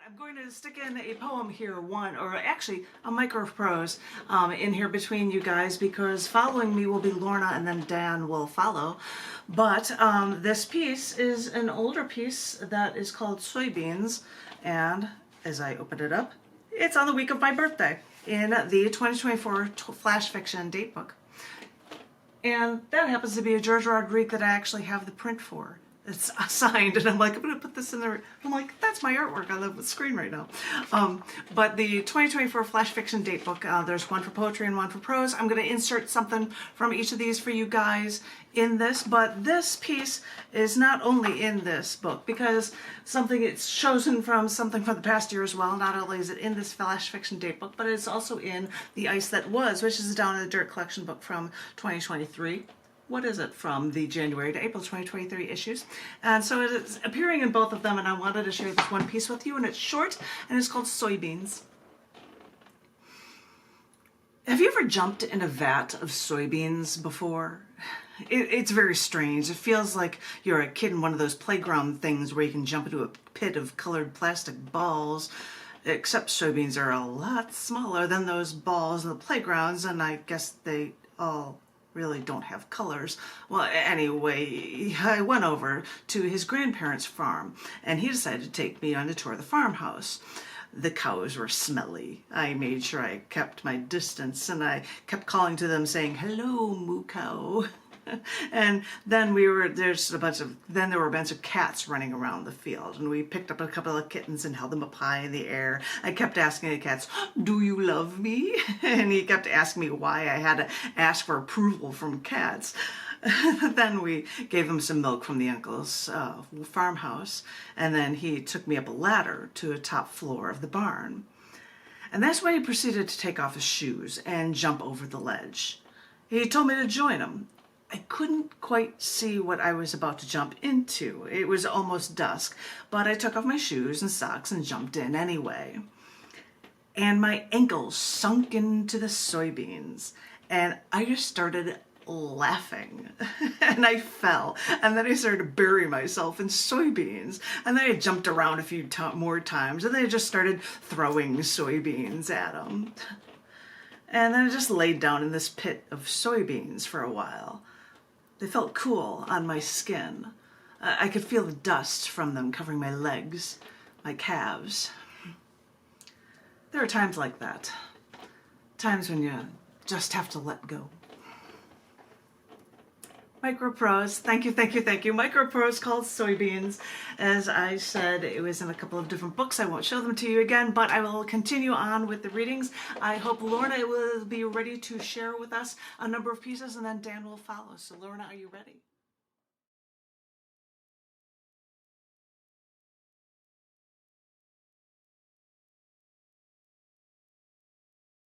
I'm going to stick in a poem here, or actually a micro prose in here between you guys, because following me will be Lorna and then Dan will follow. But this piece is an older piece that is called Soybeans, and as I open it up, it's on the week of my birthday in the 2024 Flash Fiction Datebook. And that happens to be a George Rodriguez that I actually have the print for. It's signed, and I'm like, I'm going to put this in there. I'm like, that's my artwork on the screen right now. But the 2024 Flash Fiction Datebook, there's one for poetry and one for prose. I'm going to insert something from each of these for you guys in this, but this piece is not only in this book, because it's chosen from something from the past year as well. Not only is it in this Flash Fiction Datebook, but it's also in The Ice That Was, which is down in the Dirt Collection book from 2023. What is it, from the January to April 2023 issues. And so it's appearing in both of them, and I wanted to share this one piece with you, and it's short, and it's called Soybeans. Have you ever jumped in a vat of soybeans before? It's very strange. It feels like you're a kid in one of those playground things where you can jump into a pit of colored plastic balls, except soybeans are a lot smaller than those balls in the playgrounds, and I guess they all really don't have colors. Well, anyway, I went over to his grandparents' farm, and he decided to take me on a tour of the farmhouse. The cows were smelly. I made sure I kept my distance, and I kept calling to them saying, "Hello, moo cow." And then there were a bunch of cats running around the field, and we picked up a couple of kittens and held them up high in the air. I kept asking the cats, "Do you love me?" And he kept asking me why I had to ask for approval from cats. Then we gave him some milk from the uncle's farmhouse, and then he took me up a ladder to a top floor of the barn. And that's when he proceeded to take off his shoes and jump over the ledge. He told me to join him. I couldn't quite see what I was about to jump into. It was almost dusk, but I took off my shoes and socks and jumped in anyway. And my ankles sunk into the soybeans, and I just started laughing. And I fell, and then I started to bury myself in soybeans, and then I jumped around a few more times, and then I just started throwing soybeans at him. And then I just laid down in this pit of soybeans for a while. They felt cool on my skin. I could feel the dust from them covering my legs, my calves. There are times like that. Times when you just have to let go. Microprose, thank you, thank you, thank you. Microprose called Soybeans. As I said, it was in a couple of different books. I won't show them to you again, but I will continue on with the readings. I hope Lorna will be ready to share with us a number of pieces, and then Dan will follow. So Lorna, are you ready?